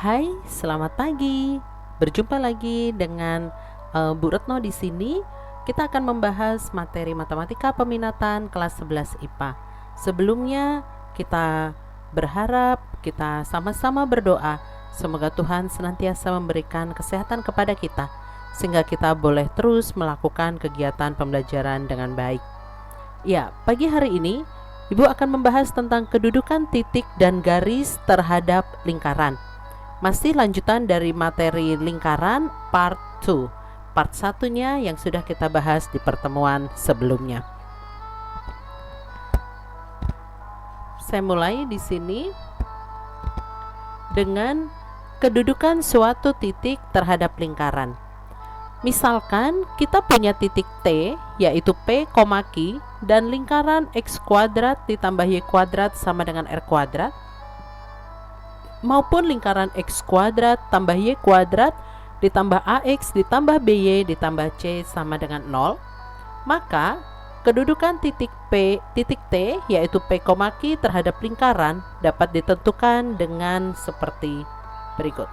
Hai, selamat pagi. Berjumpa lagi dengan Bu Retno di sini. Kita akan membahas materi matematika peminatan kelas 11 IPA. Sebelumnya, kita berharap kita sama-sama berdoa semoga Tuhan senantiasa memberikan kesehatan kepada kita sehingga kita boleh terus melakukan kegiatan pembelajaran dengan baik. Ya, pagi hari ini Ibu akan membahas tentang kedudukan titik dan garis terhadap lingkaran. Masih lanjutan dari materi lingkaran part 2. Part 1-nya yang sudah kita bahas di pertemuan sebelumnya. Saya mulai di sini dengan kedudukan suatu titik terhadap lingkaran. Misalkan kita punya titik T yaitu P, Q dan lingkaran X kuadrat ditambah Y kuadrat sama dengan R kuadrat, maupun lingkaran X kuadrat tambah Y kuadrat ditambah AX ditambah BY ditambah C sama dengan 0, maka kedudukan titik T yaitu P, Q terhadap lingkaran dapat ditentukan dengan seperti berikut.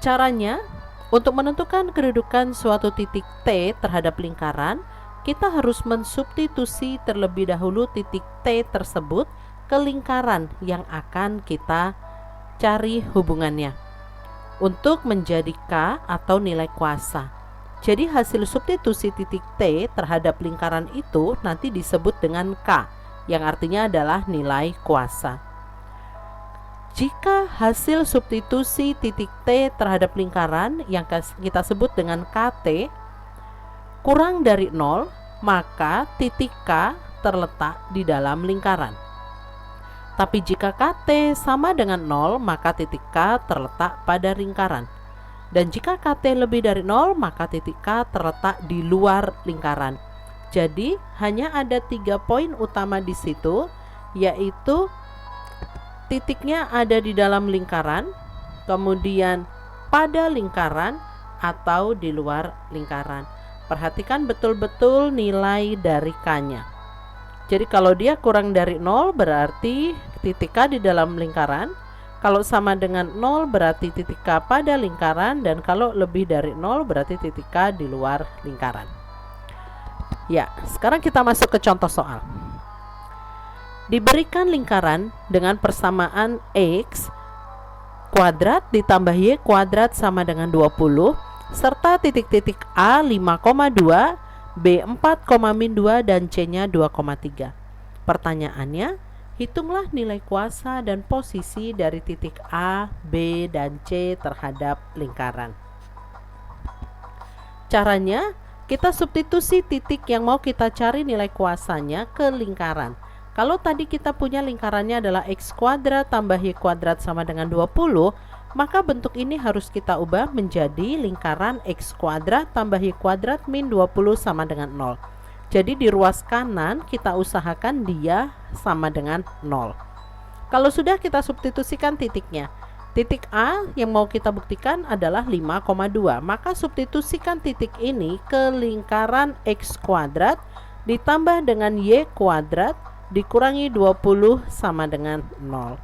Caranya, untuk menentukan kedudukan suatu titik T terhadap lingkaran, kita harus mensubstitusi terlebih dahulu titik T tersebut ke lingkaran yang akan kita cari hubungannya untuk menjadi K atau nilai kuasa. Jadi hasil substitusi titik T terhadap lingkaran itu nanti disebut dengan K, yang artinya adalah nilai kuasa. Jika hasil substitusi titik T terhadap lingkaran yang kita sebut dengan KT kurang dari 0, maka titik K terletak di dalam lingkaran. Tapi jika KT sama dengan 0, maka titik K terletak pada lingkaran. Dan jika KT lebih dari 0, maka titik K terletak di luar lingkaran. Jadi hanya ada 3 poin utama di situ, yaitu titiknya ada di dalam lingkaran, kemudian pada lingkaran atau di luar lingkaran. Perhatikan betul-betul nilai dari K-nya. Jadi kalau dia kurang dari 0 berarti titik K di dalam lingkaran, kalau sama dengan 0 berarti titik K pada lingkaran, dan kalau lebih dari 0 berarti titik K di luar lingkaran. Ya, sekarang kita masuk ke contoh soal. Diberikan lingkaran dengan persamaan X kuadrat ditambah Y kuadrat sama dengan 20, serta titik-titik A 5,2, B 4,2 dan C-nya 2,3. Pertanyaannya, hitunglah nilai kuasa dan posisi dari titik A, B, dan C terhadap lingkaran. Caranya, kita substitusi titik yang mau kita cari nilai kuasanya ke lingkaran. Kalau tadi kita punya lingkarannya adalah X kuadrat tambah Y kuadrat sama dengan 20, maka bentuk ini harus kita ubah menjadi lingkaran X kuadrat tambah Y kuadrat min 20 sama dengan 0. Jadi di ruas kanan kita usahakan dia sama dengan 0. Kalau sudah, kita substitusikan titiknya. Titik A yang mau kita buktikan adalah 5,2, maka substitusikan titik ini ke lingkaran X kuadrat ditambah dengan Y kuadrat dikurangi 20 sama dengan 0.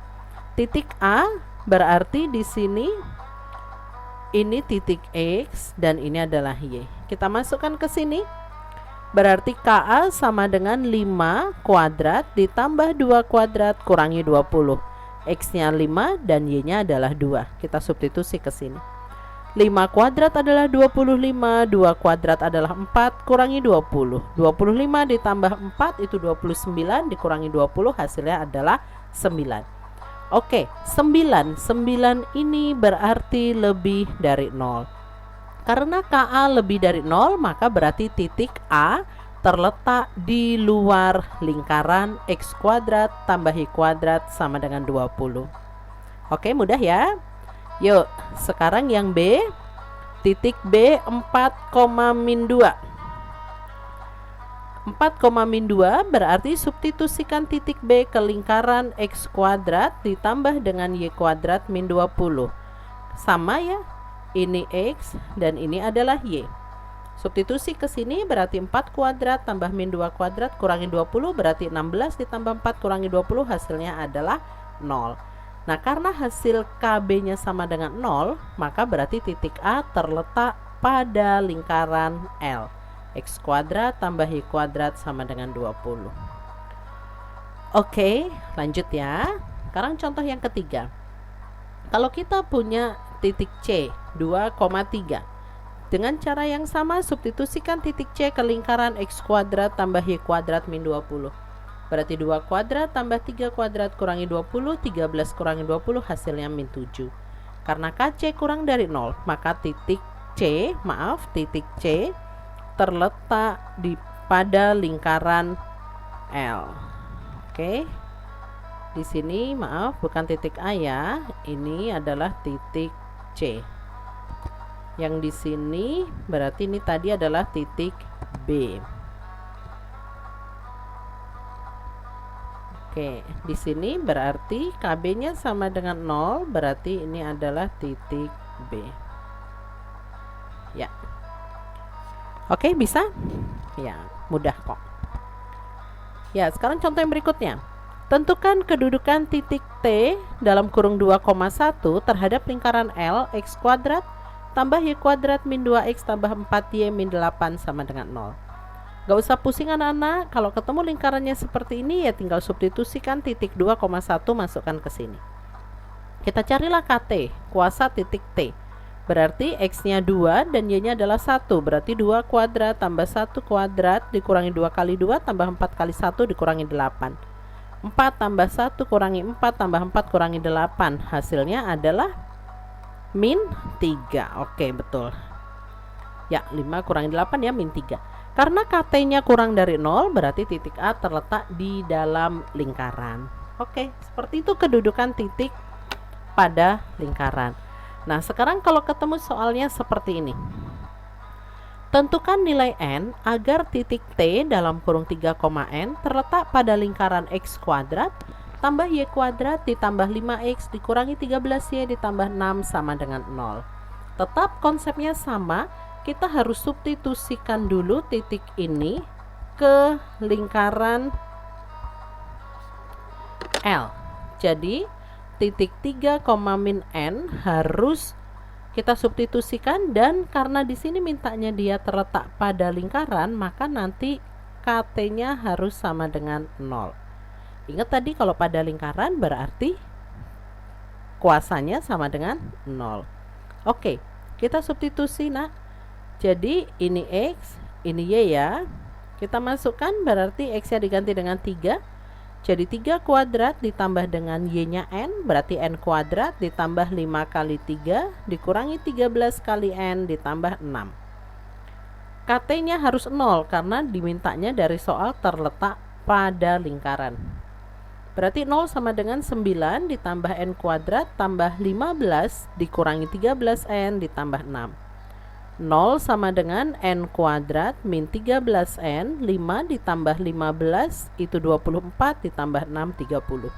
Titik A berarti di sini ini titik X dan ini adalah Y. Kita masukkan ke sini. Berarti KA sama dengan 5 kuadrat ditambah 2 kuadrat kurangi 20. X-nya 5 dan Y-nya adalah 2. Kita substitusi ke sini. 5 kuadrat adalah 25, 2 kuadrat adalah 4, kurangi 20. 25 ditambah 4 itu 29, dikurangi 20 hasilnya adalah 9. Oke, 9 ini berarti lebih dari 0. Karena KA lebih dari 0, maka berarti titik A terletak di luar lingkaran X kuadrat tambah Y kuadrat sama dengan 20. Oke, mudah ya. Yuk, sekarang yang B, titik B 4,-2. 4,-2 berarti substitusikan titik B ke lingkaran X kuadrat ditambah dengan Y kuadrat min 20. Sama ya, ini X dan ini adalah Y. Substitusi ke sini berarti 4 kuadrat tambah min 2 kuadrat kurangi 20 berarti 16 ditambah 4 kurangi 20 hasilnya adalah 0. Nah, karena hasil KB-nya sama dengan 0, maka berarti titik A terletak pada lingkaran L. X kuadrat tambah Y kuadrat sama dengan 20. Oke, lanjut ya. Sekarang contoh yang ketiga. Kalau kita punya titik C 2,3, dengan cara yang sama substitusikan titik C ke lingkaran X kuadrat tambah Y kuadrat min 20. Berarti 2 kuadrat tambah 3 kuadrat kurangi 20, 13 kurangi 20 hasilnya min 7. Karena KC kurang dari 0, maka titik C terletak pada lingkaran L. Oke. Di sini bukan titik A ya, ini adalah titik C. Yang di sini berarti ini tadi adalah titik B. Oke, di sini berarti KB-nya sama dengan 0, berarti ini adalah titik B. Ya. Oke, bisa? Ya, mudah kok. Ya, sekarang contoh yang berikutnya. Tentukan kedudukan titik T dalam kurung 2,1 terhadap lingkaran L X kuadrat tambah Y kuadrat min 2X tambah 4Y min 8 sama dengan 0. Gak usah pusing anak-anak, kalau ketemu lingkarannya seperti ini ya tinggal substitusikan titik 2,1 masukkan ke sini. Kita carilah KT, kuasa titik T. Berarti X-nya 2 dan Y-nya adalah 1, berarti 2 kuadrat tambah 1 kuadrat dikurangi 2 kali 2 tambah 4 kali 1 dikurangi 8. 4 tambah 1 kurangi 4 tambah 4 kurangi 8, hasilnya adalah min 3. Oke, betul. Ya, 5 kurangi 8 ya min 3. Karena KT-nya kurang dari 0, berarti titik A terletak di dalam lingkaran. Oke, seperti itu kedudukan titik pada lingkaran. Nah, sekarang kalau ketemu soalnya seperti ini. Tentukan nilai N agar titik T dalam kurung 3,N terletak pada lingkaran X kuadrat tambah Y kuadrat ditambah 5X dikurangi 13Y ditambah 6 sama dengan 0. Tetap konsepnya sama. Kita harus substitusikan dulu titik ini ke lingkaran L. Jadi titik 3, min N harus kita substitusikan, dan karena di sini mintanya dia terletak pada lingkaran, maka nanti KT-nya harus sama dengan 0. Ingat tadi kalau pada lingkaran berarti kuasanya sama dengan 0. Oke, kita substitusi nak. Jadi ini X, ini Y ya. Kita masukkan berarti X-nya diganti dengan 3. Jadi 3 kuadrat ditambah dengan Y-nya N, berarti N kuadrat ditambah 5 kali 3 dikurangi 13 kali N ditambah 6. KT-nya harus 0 karena dimintanya dari soal terletak pada lingkaran. Berarti 0 sama dengan 9 ditambah N kuadrat tambah 15 dikurangi 13N ditambah 6. 0 sama dengan N kuadrat min 13N, 5 ditambah 15 itu 24 ditambah 6 30.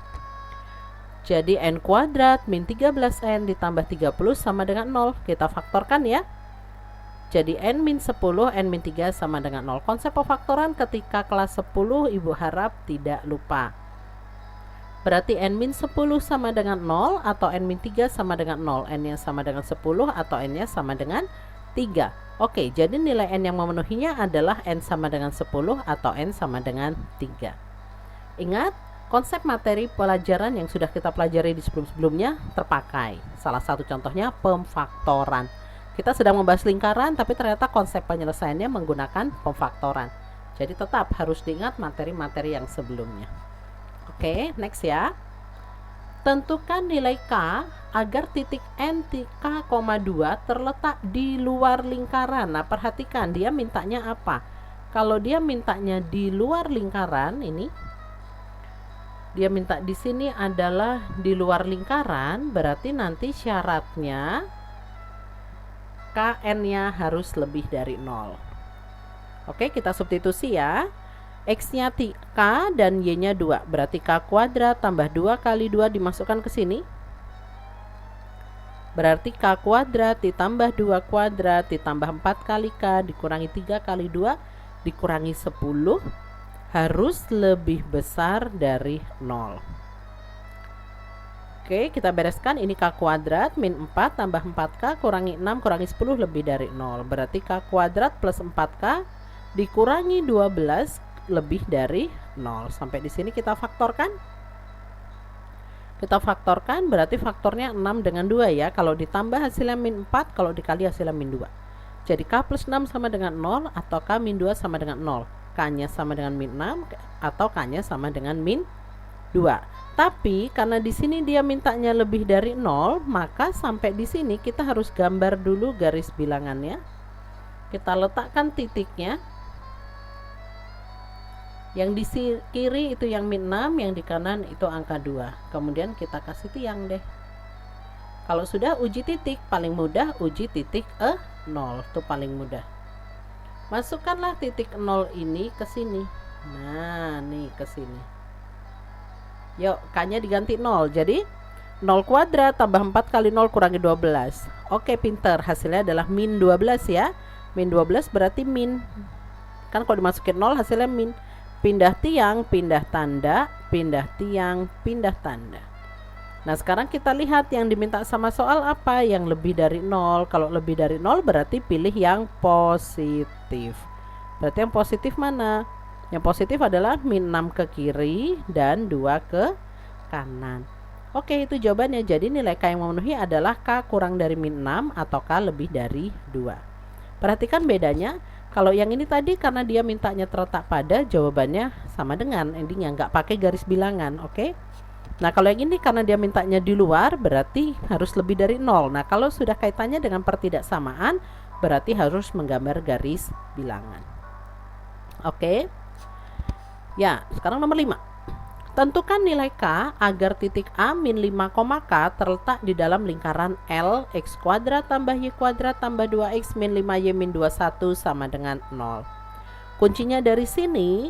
Jadi N kuadrat min 13N ditambah 30 sama dengan 0. Kita faktorkan ya. Jadi N min 10, N min 3 sama dengan 0. Konsep pemfaktoran ketika kelas 10 Ibu harap tidak lupa. Berarti N min 10 sama dengan 0 atau N min 3 sama dengan 0. N-nya sama dengan 10 atau N-nya sama dengan 3. Oke, jadi nilai N yang memenuhinya adalah N sama dengan 10 atau N sama dengan 3. Ingat, konsep materi pelajaran yang sudah kita pelajari di sebelum-sebelumnya terpakai. Salah satu contohnya pemfaktoran. Kita sedang membahas lingkaran, tapi ternyata konsep penyelesaiannya menggunakan pemfaktoran. Jadi tetap harus diingat materi-materi yang sebelumnya. Oke, next ya. Tentukan nilai K agar titik N K,2 terletak di luar lingkaran. Nah, perhatikan dia mintanya apa. Kalau dia mintanya di luar lingkaran, ini dia minta di sini adalah di luar lingkaran, berarti nanti syaratnya KN-nya harus lebih dari 0. Oke, kita substitusi ya. X-nya K dan Y-nya 2, berarti K kuadrat tambah 2 kali 2 dimasukkan ke sini. Berarti K kuadrat ditambah 2 kuadrat ditambah 4 kali K dikurangi 3 kali 2 dikurangi 10 harus lebih besar dari 0. Oke, kita bereskan. Ini K kuadrat min 4 tambah 4K kurangi 6 kurangi 10 lebih dari 0. Berarti K kuadrat plus 4K dikurangi 12 lebih dari 0. Sampai di sini kita faktorkan. Kita faktorkan berarti faktornya 6 dengan 2 ya. Kalau ditambah hasilnya min 4, kalau dikali hasilnya min 2. Jadi K plus 6 sama dengan 0 atau K min 2 sama dengan 0. K-nya sama dengan min 6 atau K-nya sama dengan min 2. Tapi karena di sini dia mintanya lebih dari 0, maka sampai di sini kita harus gambar dulu garis bilangannya. Kita letakkan titiknya. Yang di kiri itu yang min 6, yang di kanan itu angka 2. Kemudian kita kasih tiang deh. Kalau sudah uji titik, paling mudah uji titik 0. Itu paling mudah. Masukkanlah titik 0 ini ke sini. Nah, nih ke sini. Yuk, K-nya diganti 0. Jadi 0 kuadrat tambah 4 kali 0 kurangi 12. Oke, pinter. Hasilnya adalah min 12 ya. Min 12 berarti min. Kan kalau dimasukin 0 hasilnya min. Pindah tiang, pindah tanda, pindah tiang, pindah tanda. Nah, sekarang kita lihat yang diminta sama soal apa. Yang lebih dari 0. Kalau lebih dari 0 berarti pilih yang positif. Berarti yang positif mana? Yang positif adalah min 6 ke kiri dan 2 ke kanan. Oke, itu jawabannya. Jadi nilai K yang memenuhi adalah K kurang dari min 6 atau K lebih dari 2. Perhatikan bedanya. Kalau yang ini tadi karena dia mintanya terletak pada, jawabannya sama dengan endingnya, nggak pakai garis bilangan. Oke. Nah, kalau yang ini karena dia mintanya di luar, berarti harus lebih dari 0. Nah, kalau sudah kaitannya dengan pertidaksamaan, berarti harus menggambar garis bilangan. Oke. Ya, sekarang nomor 5. Tentukan nilai K agar titik A min 5, K terletak di dalam lingkaran L X kuadrat tambah Y kuadrat tambah 2X min 5Y min 21 sama dengan 0. Kuncinya dari sini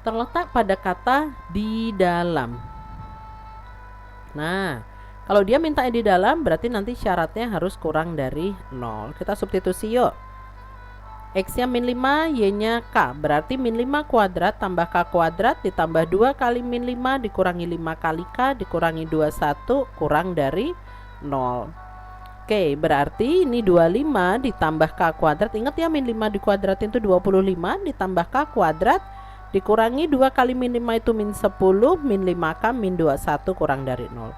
terletak pada kata di dalam. Nah, kalau dia minta di dalam berarti nanti syaratnya harus kurang dari 0. Kita substitusi yuk. X-nya min 5, Y-nya K. Berarti min 5 kuadrat tambah K kuadrat ditambah 2 kali min 5 dikurangi 5 kali K dikurangi 21 kurang dari 0. Oke, berarti ini 25 ditambah K kuadrat. Ingat ya, min 5 dikuadratin itu 25 ditambah K kuadrat dikurangi 2 kali min 5 itu min 10, min 5K min 21 kurang dari 0.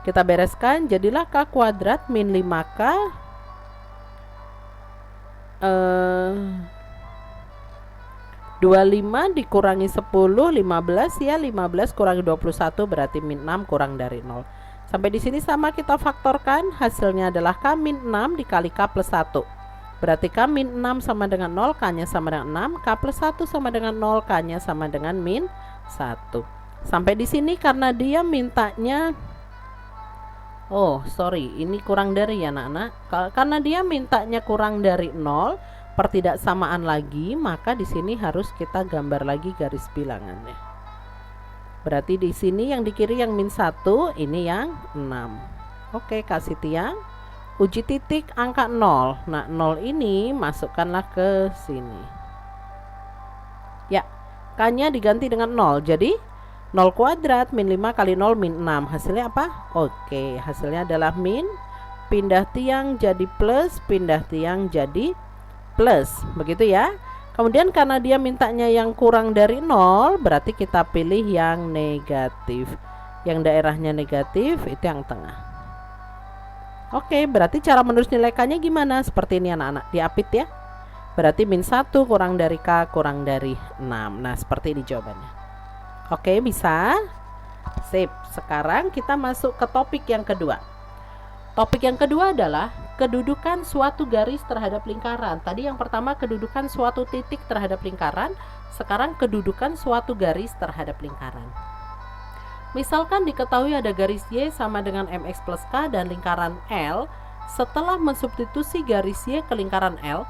Kita bereskan, jadilah K kuadrat min 5K 25 dikurangi 10, 15 ya, 15 kurangi 21 berarti min 6 kurang dari 0. Sampai di sini sama kita faktorkan, hasilnya adalah K min 6 dikali K plus 1. Berarti K min 6 sama dengan 0, K-nya sama dengan 6, K plus 1 sama dengan 0, K-nya sama dengan min 1. Sampai di sini karena dia mintanya ini kurang dari ya anak-anak. Karena dia mintanya kurang dari 0, pertidaksamaan lagi, maka di sini harus kita gambar lagi garis bilangannya. Berarti di sini yang di kiri yang min 1, ini yang 6. Oke, kasih tiang. Uji titik angka 0. Nah, 0 ini masukkanlah ke sini. Ya, K-nya diganti dengan 0. Jadi 0 kuadrat min 5 kali 0 min 6. Hasilnya apa? Oke, hasilnya adalah min. Pindah tiang jadi plus, pindah tiang jadi plus. Begitu ya. Kemudian karena dia mintanya yang kurang dari 0, berarti kita pilih yang negatif. Yang daerahnya negatif itu yang tengah. Oke, berarti cara menulis nilai K-nya gimana? Seperti ini anak-anak, diapit ya. Berarti min 1 kurang dari K kurang dari 6. Nah, seperti ini jawabannya. Oke, bisa? Sip. Sekarang kita masuk ke topik yang kedua. Topik yang kedua adalah kedudukan suatu garis terhadap lingkaran. Tadi yang pertama kedudukan suatu titik terhadap lingkaran. Sekarang kedudukan suatu garis terhadap lingkaran. Misalkan diketahui ada garis Y sama dengan MX plus K dan lingkaran L. Setelah mensubstitusi garis Y ke lingkaran L,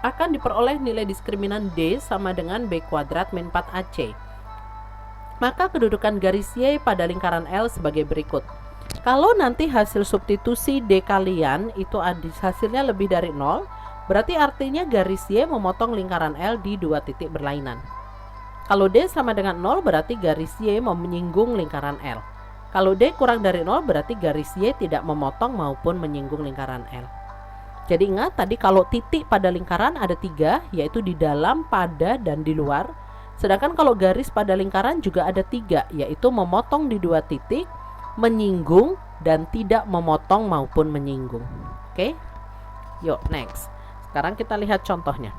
akan diperoleh nilai diskriminan D sama dengan B kuadrat min 4AC. Maka kedudukan garis Y pada lingkaran L sebagai berikut. Kalau nanti hasil substitusi D kalian itu hasilnya lebih dari 0, berarti artinya garis Y memotong lingkaran L di dua titik berlainan. Kalau D sama dengan 0 berarti garis Y menyinggung lingkaran L. Kalau D kurang dari 0 berarti garis Y tidak memotong maupun menyinggung lingkaran L. Jadi ingat tadi kalau titik pada lingkaran ada 3, yaitu di dalam, pada, dan di luar. Sedangkan kalau garis pada lingkaran juga ada 3, yaitu memotong di 2 titik, menyinggung, dan tidak memotong maupun menyinggung. Oke, yuk next. Sekarang kita lihat contohnya.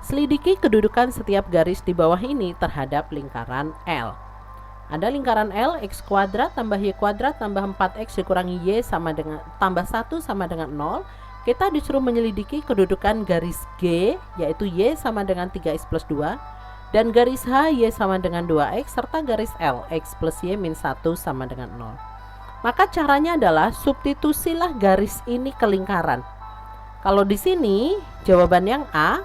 Selidiki kedudukan setiap garis di bawah ini terhadap lingkaran L. Ada lingkaran L, X kuadrat tambah Y kuadrat tambah 4X dikurangi Y sama dengan tambah 1 sama dengan 0. Kita disuruh menyelidiki kedudukan garis G, yaitu Y sama dengan 3X plus 2, dan garis H, Y sama dengan 2X, serta garis L, X plus Y min 1 sama dengan 0. Maka caranya adalah substitusilah garis ini ke lingkaran. Kalau di sini jawaban yang A,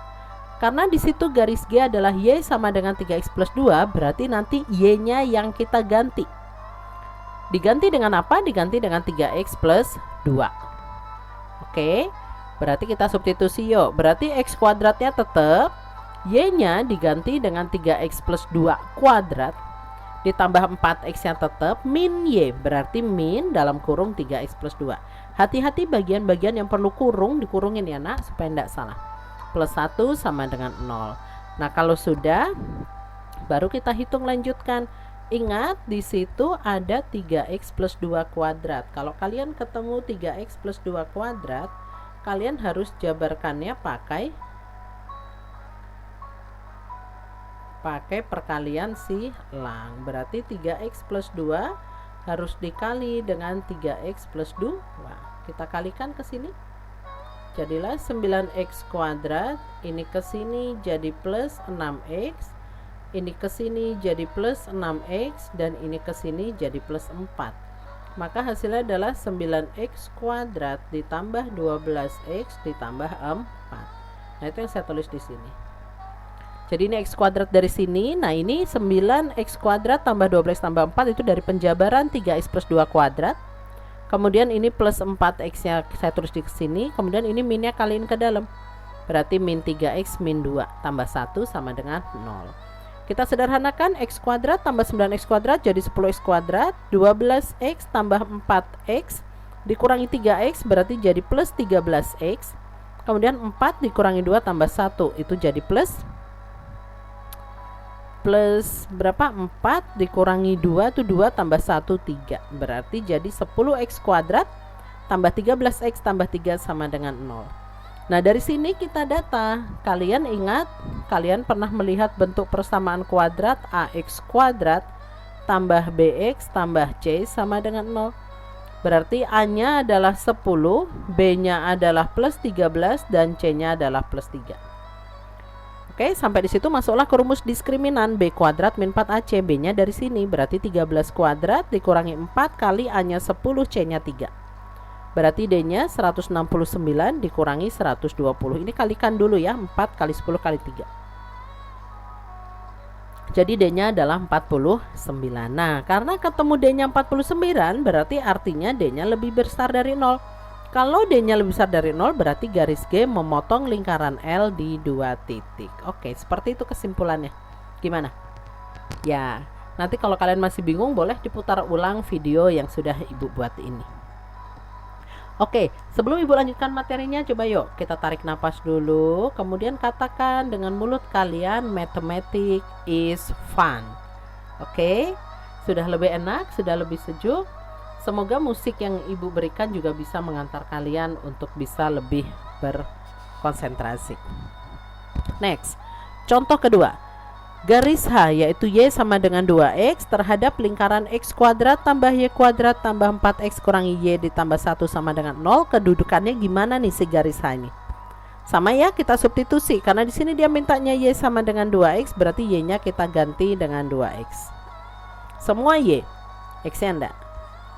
karena di situ garis G adalah Y sama dengan 3X plus 2, berarti nanti Y-nya yang kita ganti. Diganti dengan apa? Diganti dengan 3X plus 2. Oke, berarti kita substitusi yuk. Berarti X kuadratnya tetap, Y-nya diganti dengan 3X plus 2 kuadrat, ditambah 4X yang tetap, min Y, berarti min dalam kurung 3X plus 2. Hati-hati bagian-bagian yang perlu kurung, dikurungin ya nak, supaya tidak salah. Plus 1 sama dengan 0. Nah kalau sudah, baru kita hitung lanjutkan. Ingat di situ ada 3X plus 2 kuadrat. Kalau kalian ketemu 3X plus 2 kuadrat, kalian harus jabarkannya pakai perkalian silang. Berarti 3X plus 2 harus dikali dengan 3X plus 2. Kita kalikan ke sini. Jadilah 9X kuadrat, ini ke sini jadi plus 6X, ini ke sini jadi plus 6X, dan ini ke sini jadi plus 4. Maka hasilnya adalah 9X kuadrat ditambah 12X ditambah 4. Nah itu yang saya tulis di sini. Jadi ini X kuadrat dari sini. Nah ini 9X kuadrat tambah 12 tambah 4 itu dari penjabaran 3X plus 2 kuadrat. Kemudian ini plus 4X nya saya tulis di sini. Kemudian ini minnya kaliin ke dalam. Berarti min 3X min 2 tambah 1 sama dengan 0. Kita sederhanakan, X kuadrat tambah 9X kuadrat jadi 10X kuadrat. 12X tambah 4X dikurangi 3X berarti jadi plus 13X. Kemudian 4 dikurangi 2 tambah 1 itu jadi plus berapa? 4 dikurangi 2 itu 2 tambah 1 3. Berarti jadi 10X kuadrat tambah 13X tambah 3 sama dengan 0. Nah dari sini kita data. Kalian ingat, kalian pernah melihat bentuk persamaan kuadrat AX kuadrat tambah BX tambah C sama dengan 0. Berarti A nya adalah 10, B nya adalah plus 13, dan C nya adalah plus 3. Oke, sampai di situ masuklah ke rumus diskriminan. B kuadrat min 4AC, B nya dari sini berarti 13 kuadrat dikurangi 4 kali A nya 10, C nya 3. Berarti D nya 169 dikurangi 120. Ini kalikan dulu ya, 4 kali 10 kali 3. Jadi D nya adalah 49. Nah karena ketemu D nya 49 berarti artinya D nya lebih besar dari 0. Kalau D nya lebih besar dari 0 berarti garis G memotong lingkaran L di 2 titik. Oke, seperti itu kesimpulannya. Gimana? Ya, nanti kalau kalian masih bingung boleh diputar ulang video yang sudah Ibu buat ini. Oke, sebelum Ibu lanjutkan materinya, coba yuk kita tarik napas dulu. Kemudian katakan dengan mulut kalian, mathematics is fun. Oke, sudah lebih enak, sudah lebih sejuk. Semoga musik yang Ibu berikan juga bisa mengantar kalian untuk bisa lebih berkonsentrasi. Next, contoh kedua. Garis H yaitu Y sama dengan 2X terhadap lingkaran X kuadrat tambah Y kuadrat tambah 4X kurangi Y ditambah 1 sama dengan 0. Kedudukannya gimana nih si garis H ini? Sama ya, kita substitusi. Karena di sini dia mintanya Y sama dengan 2X, berarti Y-nya kita ganti dengan 2X. Semua Y, X-nya enggak.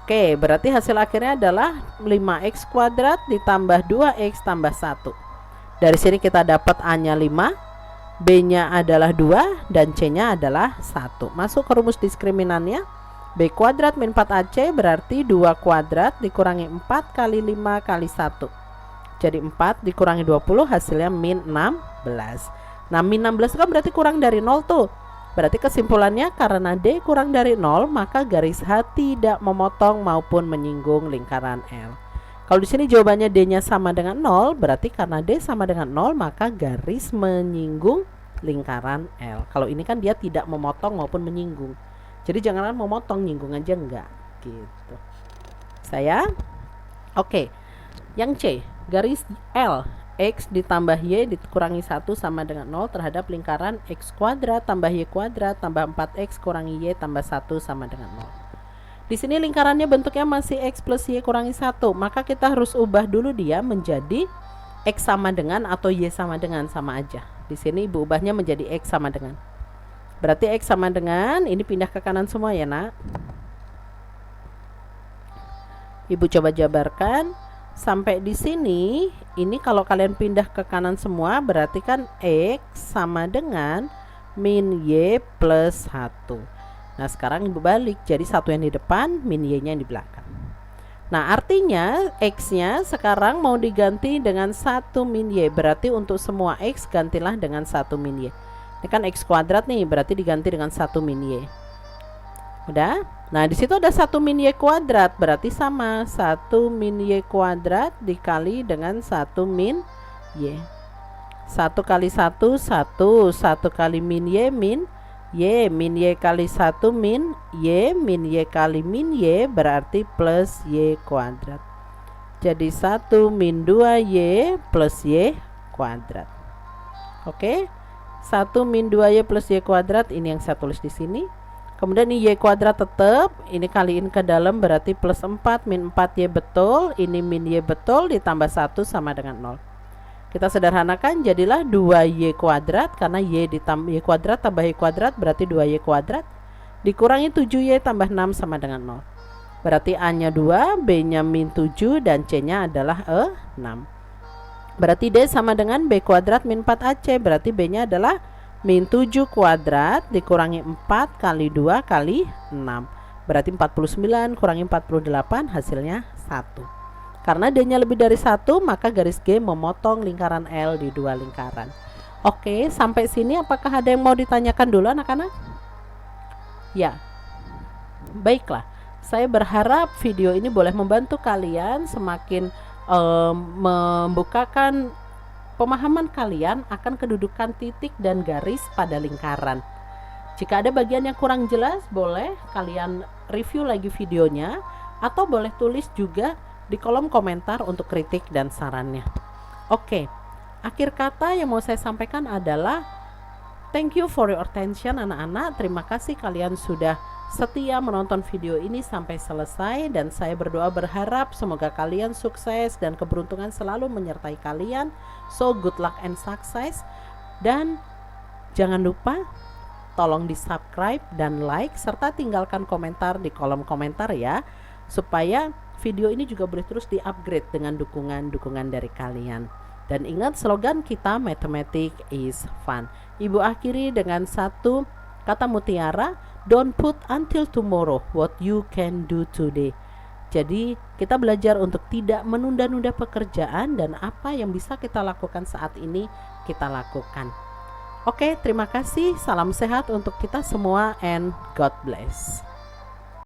Oke, berarti hasil akhirnya adalah 5X kuadrat ditambah 2X tambah 1. Dari sini kita dapat A-nya 5, B-nya adalah 2, dan C-nya adalah 1. Masuk ke rumus diskriminannya. B kuadrat min 4AC berarti 2 kuadrat dikurangi 4 kali 5 kali 1. Jadi 4 dikurangi 20 hasilnya min 16. Nah min 16 kan berarti kurang dari 0 tuh. Berarti kesimpulannya karena D kurang dari 0, maka garis H tidak memotong maupun menyinggung lingkaran L. Kalau di sini jawabannya D-nya sama dengan 0, berarti karena D sama dengan 0, maka garis menyinggung lingkaran L. Kalau ini kan dia tidak memotong maupun menyinggung. Jadi janganlah memotong, nyinggung aja enggak gitu. Oke. Yang C, garis L, X ditambah Y dikurangi 1 sama dengan 0 terhadap lingkaran X kuadrat tambah Y kuadrat tambah 4X kurangi Y tambah 1 sama dengan 0. Di sini lingkarannya bentuknya masih X plus Y kurangi 1, maka kita harus ubah dulu dia menjadi X sama dengan atau Y sama dengan, sama aja. Di sini Ibu ubahnya menjadi X sama dengan. Berarti X sama dengan, ini pindah ke kanan semua ya nak. Ibu coba jabarkan. Sampai di sini, ini kalau kalian pindah ke kanan semua berarti kan X sama dengan min Y plus 1. Nah sekarang Ibu balik, jadi 1 yang di depan, min Y nya yang di belakang. Nah artinya X nya sekarang mau diganti dengan 1 min Y. Berarti untuk semua X gantilah dengan 1 min Y. Ini kan X kuadrat nih, berarti diganti dengan 1 min Y. Udah? Nah di situ ada 1 min Y kuadrat, berarti sama 1 min Y kuadrat dikali dengan 1 min Y. 1 kali 1, 1. 1 kali min Y, min Y. Min Y kali 1 min Y. Min Y kali min Y berarti plus Y kuadrat. Jadi 1 min 2Y plus Y kuadrat. Oke? 1 min 2Y plus Y kuadrat, ini yang saya tulis di sini. Kemudian ini Y kuadrat tetap, ini kaliin ke dalam berarti plus 4 min 4Y betul, ini min Y betul, ditambah 1 sama dengan 0. Kita sederhanakan jadilah 2Y kuadrat, karena Y ditambah Y kuadrat tambah Y kuadrat berarti 2Y kuadrat, dikurangi 7Y tambah 6 sama dengan 0. Berarti A nya 2, B nya min 7, dan C nya adalah 6. Berarti D sama dengan B kuadrat min 4AC, berarti B nya adalah min 7 kuadrat dikurangi 4 kali 2 kali 6. Berarti 49 kurangi 48 hasilnya 1. Karena D nya lebih dari 1, maka garis G memotong lingkaran L di 2 lingkaran. Oke, sampai sini apakah ada yang mau ditanyakan dulu anak-anak? Ya. Baiklah, saya berharap video ini boleh membantu kalian semakin membukakan pemahaman kalian akan kedudukan titik dan garis pada lingkaran. Jika ada bagian yang kurang jelas, boleh kalian review lagi videonya, atau boleh tulis juga di kolom komentar untuk kritik dan sarannya. Oke, akhir kata yang mau saya sampaikan adalah thank you for your attention anak-anak. Terima kasih kalian sudah setia menonton video ini sampai selesai, dan saya berdoa berharap semoga kalian sukses dan keberuntungan selalu menyertai kalian. So good luck and success, dan jangan lupa tolong di subscribe dan like serta tinggalkan komentar di kolom komentar ya, supaya video ini juga boleh terus di upgrade dengan dukungan dari kalian. Dan ingat slogan kita, mathematics is fun. Ibu akhiri dengan satu kata mutiara, don't put until tomorrow what you can do today. Jadi kita belajar untuk tidak menunda-nunda pekerjaan, dan apa yang bisa kita lakukan saat ini kita lakukan. Oke, terima kasih. Salam sehat untuk kita semua and God bless.